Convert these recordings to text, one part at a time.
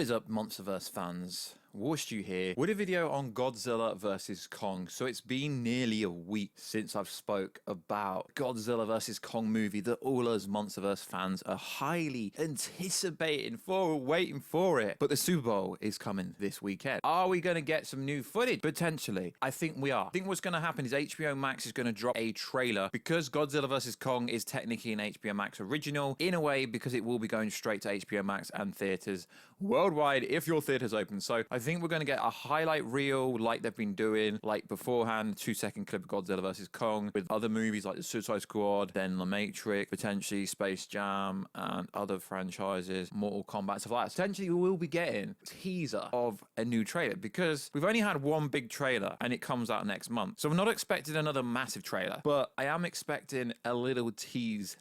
What is up, Monsterverse fans? Warstu here with a video on Godzilla vs. Kong. So it's been nearly a week since I've spoke about Godzilla vs. Kong movie that all us Monsterverse fans are highly anticipating for, waiting for it. But the Super Bowl is coming this weekend. Are we going to get some new footage? Potentially. I think we are. I think what's going to happen is HBO Max is going to drop a trailer because Godzilla vs. Kong is technically an HBO Max original in a way because it will be going straight to HBO Max and theaters worldwide if your theater's open. So I think we're going to get a highlight reel like they've been doing, like beforehand, 2-second clip of Godzilla vs. Kong with other movies like the Suicide Squad, then The Matrix, potentially Space Jam, and other franchises, Mortal Kombat, stuff like that. Potentially we will be getting a teaser of a new trailer because we've only had one big trailer and it comes out next month. So I'm not expecting another massive trailer, but I am expecting a little tease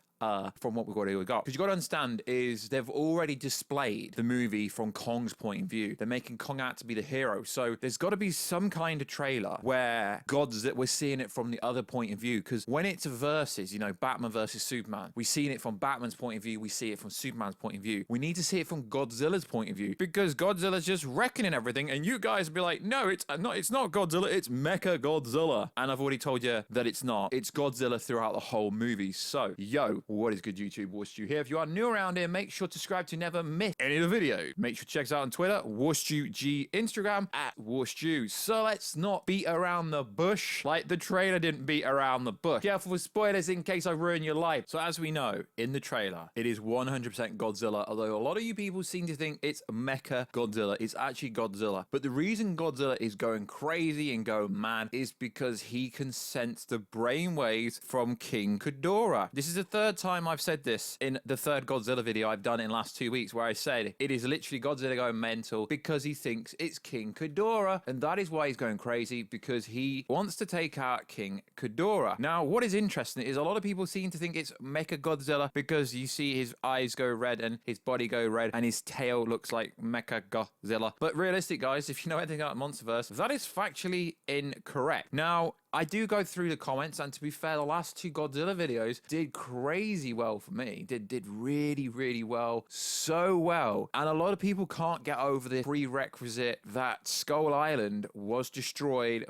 from what we've already got. Because you've got to understand is they've already displayed the movie from Kong's point of view. They're making Kong out to be the hero. So there's got to be some kind of trailer where we're seeing it from the other point of view. Because when it's a versus, you know, Batman versus Superman, we've seen it from Batman's point of view. We see it from Superman's point of view. We need to see it from Godzilla's point of view because Godzilla's just reckoning everything. And you guys will be like, no, it's not Godzilla. It's Mecha Godzilla. And I've already told you that it's not. It's Godzilla throughout the whole movie. So, yo, what is good, YouTube? Warstu here. If you are new around here, make sure to subscribe to never miss any of the videos. Make sure to check us out on Twitter, WarstuG, Instagram, @Warstu. So let's not beat around the bush like the trailer didn't beat around the bush. Careful with spoilers in case I ruin your life. So as we know, in the trailer, it is 100% Godzilla, although a lot of you people seem to think it's Mecha Godzilla. It's actually Godzilla. But the reason Godzilla is going crazy and going mad is because he can sense the brainwaves from King Ghidorah. This is the third time I've said this in the third Godzilla video I've done in the last 2 weeks where I said it is literally Godzilla going mental because he thinks it's King Ghidorah, and that is why he's going crazy, because he wants to take out King Ghidorah. Now, what is interesting is a lot of people seem to think it's Mecha Godzilla because you see his eyes go red and his body go red and his tail looks like Mecha Godzilla. But realistic, guys, if you know anything about Monsterverse, that is factually incorrect. Now, I do go through the comments, and to be fair, the last two Godzilla videos did crazy well for me. Did really, really well. So well. And a lot of people can't get over the prerequisite that Skull Island was destroyed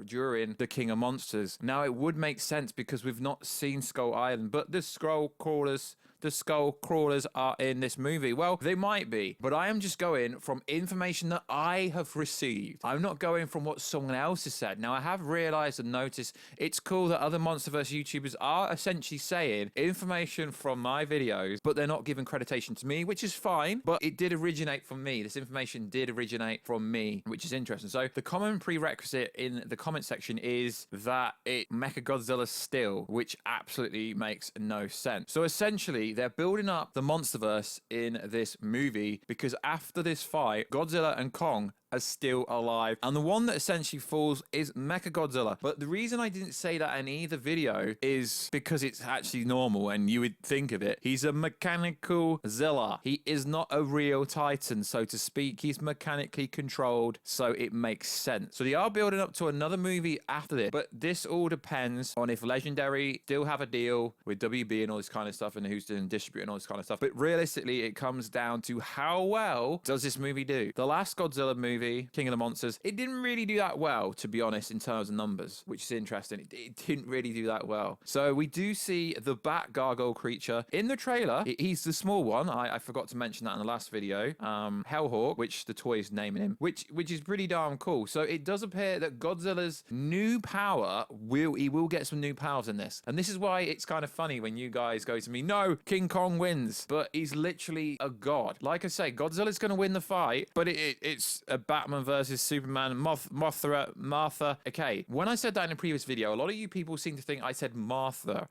during the King of Monsters. Now, it would make sense because we've not seen Skull Island, but the skull crawlers are in this movie. Well, they might be, but I am just going from information that I have received. I'm not going from what someone else has said. Now, I have realized and noticed it's cool that other Monsterverse YouTubers are essentially saying information from my videos, but they're not giving creditation to me, which is fine, but it did originate from me. This information did originate from me, which is interesting. So the common prerequisite in the comment section is that it Mecha Godzilla still, which absolutely makes no sense. So essentially, they're building up the Monsterverse in this movie because after this fight, Godzilla and Kong are still alive, and the one that essentially falls is Mecha Godzilla. But the reason I didn't say that in either video is because it's actually normal and you would think of it. He's a mechanical Zilla. He is not a real Titan, so to speak. He's mechanically controlled, so it makes sense. So they are building up to another movie after this, but this all depends on if Legendary still have a deal with WB and all this kind of stuff, and who's doing distribute and all this kind of stuff. But realistically, it comes down to how well does this movie do. The last Godzilla movie, King of the Monsters, it didn't really do that well, to be honest, in terms of numbers, which is interesting. It didn't really do that well. So we do see the bat gargoyle creature in the trailer. He's the small one. I forgot to mention that in the last video. Hellhawk, which the toy is naming him, which is pretty darn cool. So it does appear that Godzilla's new power will get some new powers in this. And this is why it's kind of funny when you guys go to me, no, King Kong wins, but he's literally a god. Like I say, Godzilla's going to win the fight, but it's a Batman versus Superman, Martha. Okay, when I said that in a previous video, a lot of you people seem to think I said Martha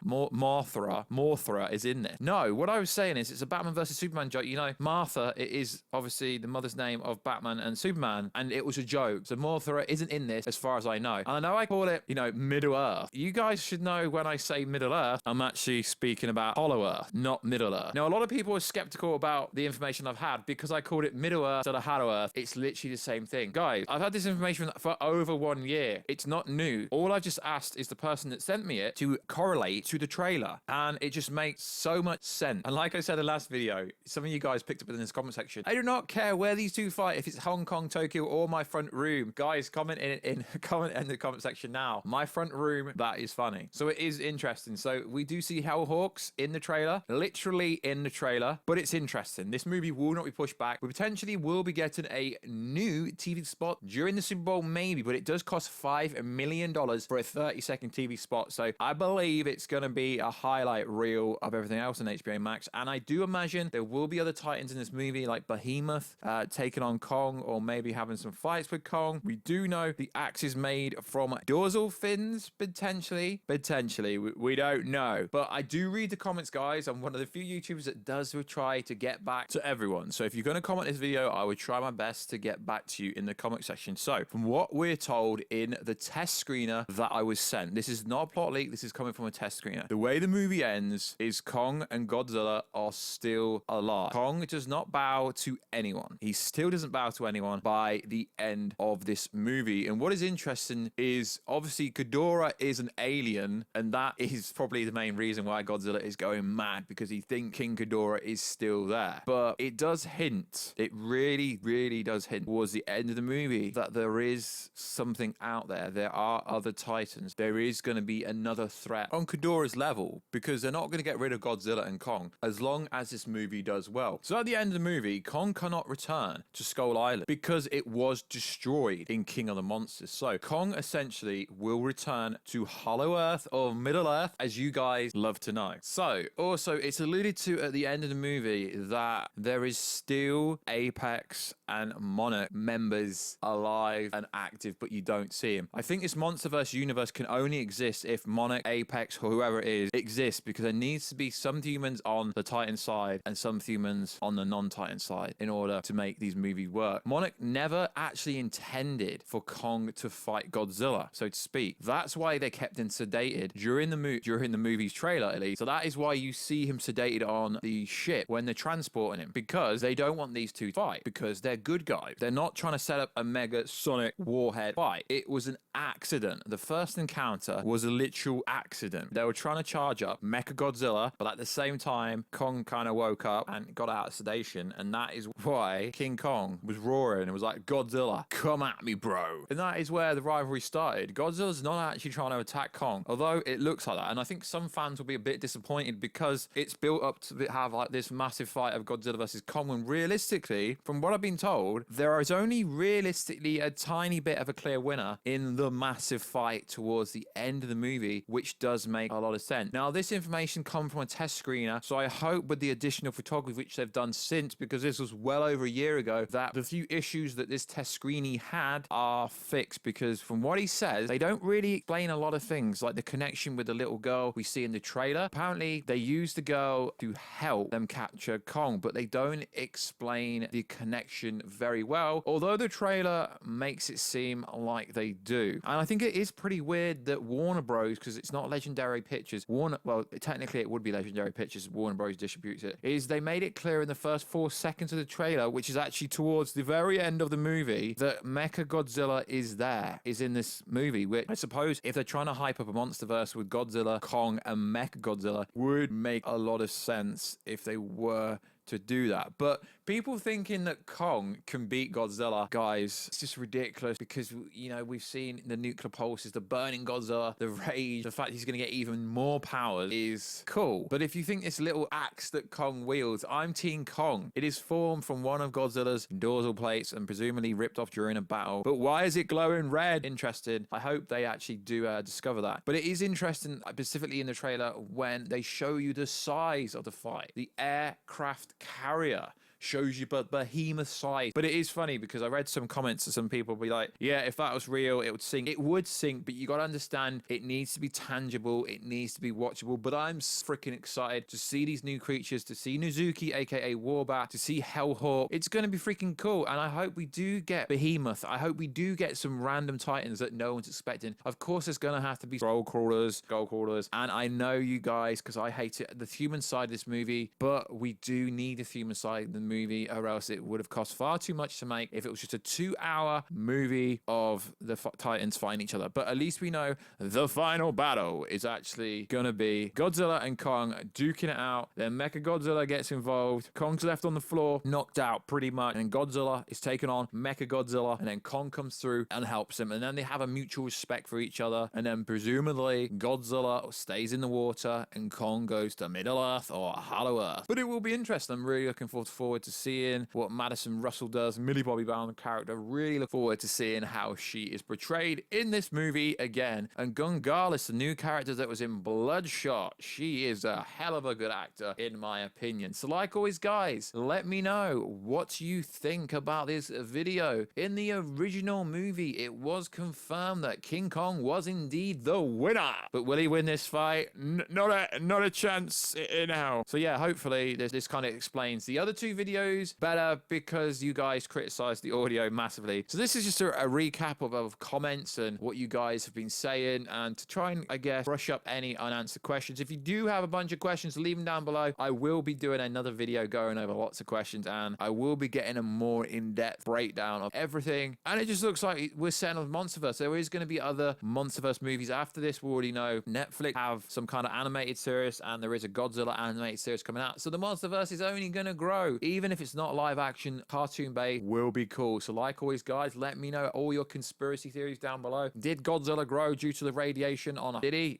is in there. No, what I was saying is it's a Batman versus Superman joke. You know, Martha, it is obviously the mother's name of Batman and Superman, and it was a joke. So Martha isn't in this as far as I know. And I know I call it, you know, Middle Earth. You guys should know when I say Middle Earth, I'm actually speaking about Hollow Earth, not Middle Earth. Now, a lot of people are skeptical about the information I've had because I called it Middle Earth instead of Hollow Earth. It's literally the same thing. Guys, I've had this information for over 1 year. It's not new. All I've just asked is the person that sent me it to correlate to the trailer, and it just makes so much sense. And like I said in the last video, some of you guys picked up in this comment section, I do not care where these two fight, if it's Hong Kong, Tokyo, or my front room. Guys, comment in the comment section now. My front room, that is funny. So it is interesting. So we do see Hellhawks in the trailer, literally in the trailer, but it's interesting. This movie will not be pushed back. We potentially will be getting a new TV spot during the Super Bowl, maybe, but it does cost $5 million for a 30-second TV spot. So I believe it's going to be a highlight reel of everything else on HBO Max. And I do imagine there will be other titans in this movie, like Behemoth taking on Kong, or maybe having some fights with Kong. We do know the axe is made from dorsal fins, potentially. We don't know. But I do read the comments, guys. I'm one of the few YouTubers that does try to get back to everyone. So if you're going to comment this video, I would try my best to get back to you in the comment section. So from what we're told in the test screener that I was sent, this is not a plot leak, this is coming from a test screener. The way the movie ends is Kong and Godzilla are still alive. Kong does not bow to anyone. He still doesn't bow to anyone by the end of this movie. And what is interesting is obviously Ghidorah is an alien, and that is probably the main reason why Godzilla is going mad, because he thinks King Ghidorah is still there. But it does hint, it really does hint towards the end of the movie that there is something out there. There are other titans. There is going to be another threat on Ghidorah's level, because they're not going to get rid of Godzilla and Kong as long as this movie does well. So at the end of the movie, Kong cannot return to Skull Island because it was destroyed in King of the Monsters. So Kong essentially will return to Hollow Earth or Middle Earth, as you guys love to know. So also it's alluded to at the end of the movie that there is still Apex and Monarch members alive and active, but you don't see him. I think this Monsterverse universe can only exist if Monarch, Apex, or whoever it is exists, because there needs to be some humans on the Titan side and some humans on the non-Titan side in order to make these movies work. Monarch never actually intended for Kong to fight Godzilla, so to speak. That's why they kept him sedated during the movie's trailer, at least. So that is why you see him sedated on the ship when they're transporting him, because they don't want these two to fight, because they're good guys. They're not trying to set up a mega sonic warhead fight. It was an accident. The first encounter was a literal accident. They were trying to charge up Mechagodzilla, but at the same time, Kong kind of woke up and got out of sedation, and that is why King Kong was roaring and was like, Godzilla, come at me, bro. And that is where the rivalry started. Godzilla's not actually trying to attack Kong, although it looks like that. And I think some fans will be a bit disappointed because it's built up to have like this massive fight of Godzilla versus Kong, when realistically, from what I've been told, there is only realistically a tiny bit of a clear winner in the massive fight towards the end of the movie, which does make a lot of sense. Now, this information comes from a test screener, so I hope with the additional photography which they've done since, because this was well over a year ago, that the few issues that this test screening had are fixed, because from what he says, they don't really explain a lot of things, like the connection with the little girl we see in the trailer. Apparently, they use the girl to help them capture Kong, but they don't explain the connection very well, although the trailer makes it seem like they do. And I think it is pretty weird that Warner Bros, because it's not Legendary Pictures, well, technically it would be Legendary Pictures, Warner Bros distributes it, is they made it clear in the first 4 seconds of the trailer, which is actually towards the very end of the movie, that Mechagodzilla is in this movie, which I suppose if they're trying to hype up a Monsterverse with Godzilla, Kong, and Mechagodzilla, would make a lot of sense if they were to do that. But people thinking that Kong can beat Godzilla, guys, it's just ridiculous, because, you know, we've seen the nuclear pulses, the burning Godzilla, the rage, the fact he's going to get even more powers is cool. But if you think this little axe that Kong wields, I'm Team Kong. It is formed from one of Godzilla's dorsal plates and presumably ripped off during a battle. But why is it glowing red? Interested. I hope they actually do discover that. But it is interesting, specifically in the trailer, when they show you the size of the fight. The aircraft carrier shows you but behemoth size. But it is funny, because I read some comments of some people be like, yeah, if that was real, it would sink. It would sink, but you got to understand, it needs to be tangible, it needs to be watchable. But I'm freaking excited to see these new creatures, to see Nuzuki, aka Warbat, to see Hellhawk. It's going to be freaking cool, and I hope we do get Behemoth. I hope we do get some random titans that no one's expecting. Of course, there's going to have to be skull crawlers, and I know you guys, because I hate it, the human side of this movie, but we do need the human side of the movie movie, or else it would have cost far too much to make if it was just a 2-hour movie of the Titans fighting each other. But at least we know the final battle is actually gonna be Godzilla and Kong duking it out. Then Mechagodzilla gets involved. Kong's left on the floor, knocked out pretty much, and Godzilla is taken on Mechagodzilla, and then Kong comes through and helps him, and then they have a mutual respect for each other, and then presumably Godzilla stays in the water and Kong goes to Middle Earth or Hollow Earth. But it will be interesting. I'm really looking forward to seeing what Madison Russell does, Millie Bobby Brown, the character. Really look forward to seeing how she is portrayed in this movie again. And Gungalis, the new character that was in Bloodshot, she is a hell of a good actor in my opinion. So like always, guys, let me know what you think about this video. In the original movie, it was confirmed that King Kong was indeed the winner. But will he win this fight? Not a chance in hell. So yeah, hopefully this kind of explains the other two videos better, because you guys criticized the audio massively. So this is just a recap of comments and what you guys have been saying, and to try and, I guess, brush up any unanswered questions. If you do have a bunch of questions, leave them down below. I will be doing another video going over lots of questions, and I will be getting a more in-depth breakdown of everything. And it just looks like we're setting on Monsterverse. There is going to be other Monsterverse movies after this. We already know Netflix have some kind of animated series, and there is a Godzilla animated series coming out. So the Monsterverse is only going to grow. Even if it's not live action, cartoon based will be cool. So like always, guys, let me know all your conspiracy theories down below. Did Godzilla grow due to the radiation on? Did he?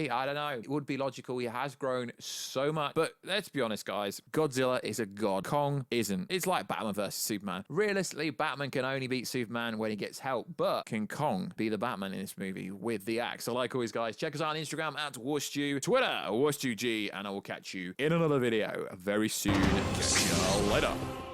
I don't know. It would be logical. He has grown so much. But let's be honest, guys. Godzilla is a god. Kong isn't. It's like Batman versus Superman. Realistically, Batman can only beat Superman when he gets help. But can Kong be the Batman in this movie with the axe? So like always, guys, check us out on Instagram at Warstu, Twitter, WarstuG, and I will catch you in another video very soon. Catch you later.